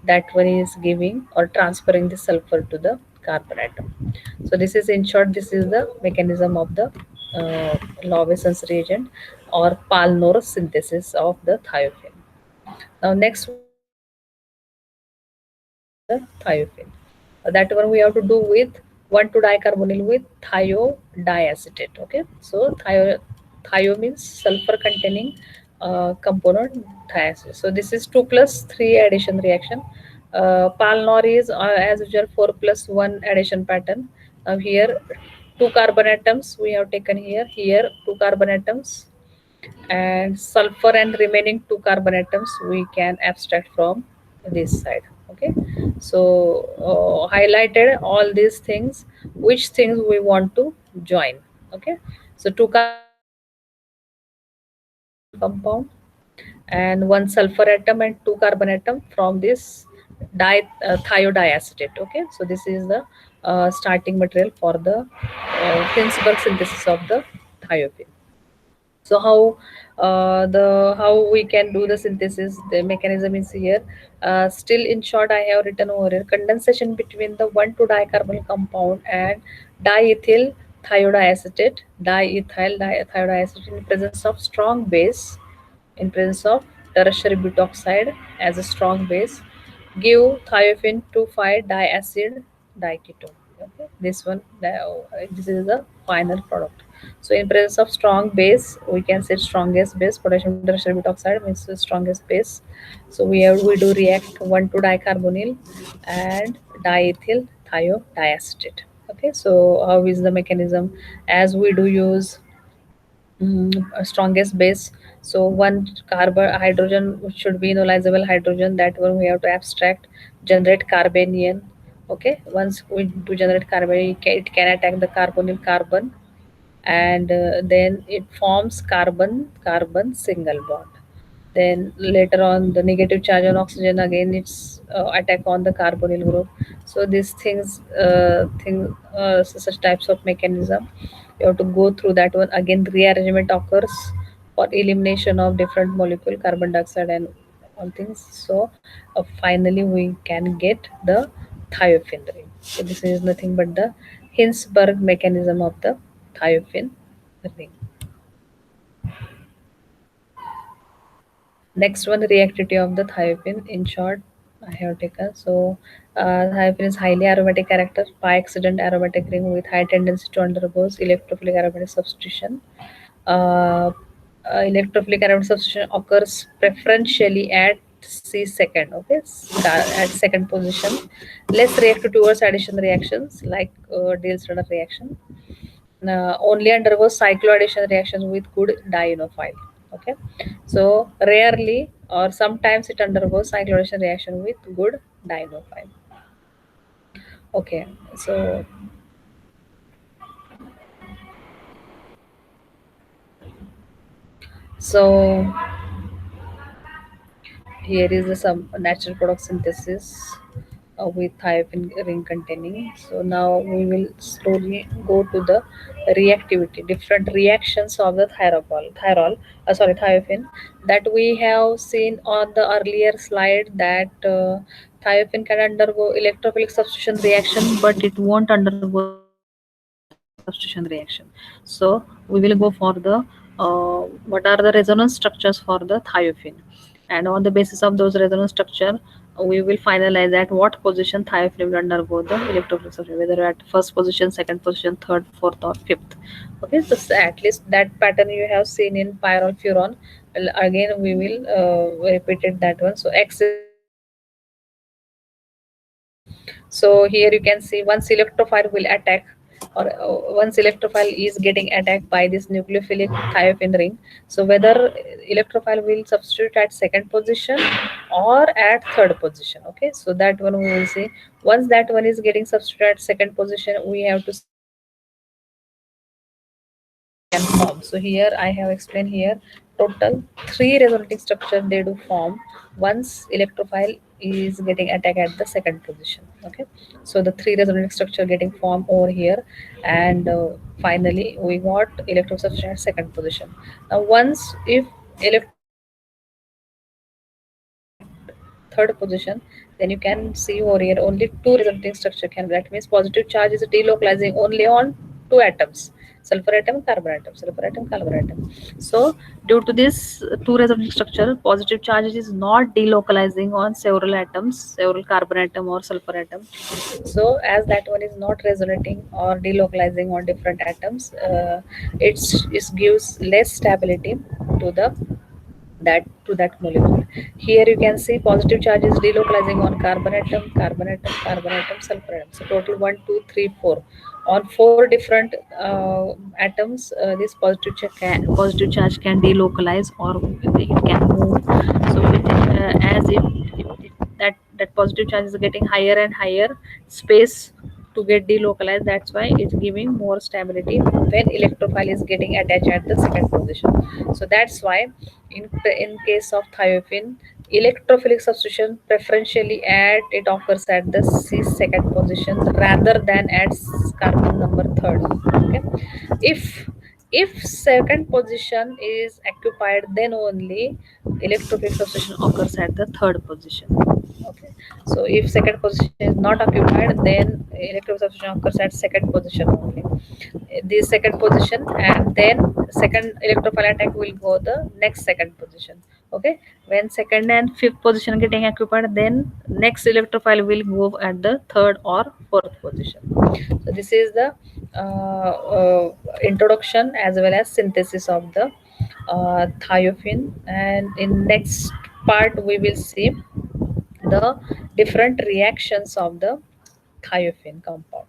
that one is giving or transferring the sulfur to the carbon atom. So this is, in short, this is the mechanism of the Laweson's reagent or Palnor synthesis of the thiophene. Now next one we have to do with the thiophene. That one we have to do with 1,2-dicarbonyl with thiodiacetate. Okay, so thio means sulfur containing component thiacid. So this is 2 plus 3 addition reaction. Palnor is as usual 4 plus 1 addition pattern. Now here two carbon atoms we have taken here. Here two carbon atoms, and sulfur and remaining two carbon atoms we can abstract from this side. Okay, so highlighted all these things, which things we want to join. Okay, so two carbon atoms from this 1,2-dicarbonyl compound, and one sulfur atom and two carbon atom from this thiodiacetate. Okay, so this is the starting material for the Hinsberg synthesis of the thiophene. So how we can do the synthesis, the mechanism is here. Still, in short, I have written over here: condensation between the 1,2-dicarbonyl compound and diethyl thiodiacetate, thiodiacetate in presence of strong base, in presence of tertiary butoxide as a strong base, give thiophene 2,5-diacid diketone. Okay, this is the final product. So in presence of strong base, we can say strongest base, potassium tertiary butoxide means the strongest base. So we do react 1,2-dicarbonyl and diethyl thiodiacetate. Okay, so how is the mechanism? As we do use strongest base, so one carbon hydrogen should be ionizable hydrogen, that one we have to abstract, generate carbanion. Okay, once we do generate carbon, it can attack the carbonyl carbon, and then it forms carbon carbon single bond. Then later on, the negative charge on oxygen, again it's attack on the carbonyl group. So these such types of mechanism, you have to go through that one. Again, rearrangement occurs for elimination of different molecule, carbon dioxide and all things. So finally we can get the thiophene ring. So this is nothing but the Hinsberg mechanism of the thiophene ring. Next one, the reactivity of the thiophene. In short, I have taken. So, thiophene is highly aromatic character, pi accident aromatic ring with high tendency to undergo electrophilic aromatic substitution. Uh, Electrophilic aromatic substitution occurs preferentially at C second. Okay, at second position. Less reactive towards addition reactions like Diels-Renner reaction. Only undergoes cycloaddition reactions with good dienophile. Okay, so rarely or sometimes it undergoes cycloaddition reaction with good dienophile. Okay, so here is the some natural product synthesis with thiophene ring containing. So now we will slowly go to the reactivity, different reactions of the thiophene, that we have seen on the earlier slide, that thiophene can undergo electrophilic substitution reaction, but it won't undergo the hydrophilic substitution reaction. So we will go for the what are the resonance structures for the thiophene, and on the basis of those resonance structure we will finalize at what position thiophene will undergo the electrophilic substitution, whether at first position, second position, third, fourth, or fifth. Okay, so at least that pattern you have seen in pyrrole furon. Well, again we will repeat it, that one. So X is the reactivity. So here you can see once electrophile will attack, or once electrophile is getting attacked by this nucleophilic thiophene ring. So whether electrophile will substitute at second position or at third position. Okay, so that one we will see. Once that one is getting substituted at second position, we have to see what structure can form. So here I have explained here total three resonating structure they do form once electrophile is getting attacked at the second position. Okay, so the three resonating structure getting formed over here, and finally we got electron substitution at second position. Now once if electrophile will attack third position, then you can see over here only two resulting structure can be. That means positive charge is delocalizing only on two atoms, sulfur atom, carbon atom, sulfur atom, carbon atom. So due to this two resulting structure, positive charge is not delocalizing on several atoms, several carbon atom or sulfur atom. So as that one is not resonating or delocalizing on different atoms, it gives less stability to the that molecule. Here you can see positive charge is delocalizing on carbon atom, carbon atom, carbon atom, sulfur atom. So total one, two, three, four. On four different atoms, this positive charge can delocalize or it can move. So as that positive charge is getting higher and higher space to get delocalized. That's why it's giving more stability when electrophile is getting attached at the second position. So that's why in case of thiophene, electrophilic substitution preferentially at it occurs at the C second position rather than at carbon number third. Okay, if second position is occupied, then only electrophilic substitution occurs at the third position. Okay, so if second position is not occupied, then electrophilic substitution occurs at second position only, the second position, and then second electrophile attack will go the next second position. Okay, when second and fifth position getting occupied, then next electrophile will go at the third or fourth position. So this is the introduction as well as synthesis of the thiophene, and in next part we will see the different reactions of the thiophene compound.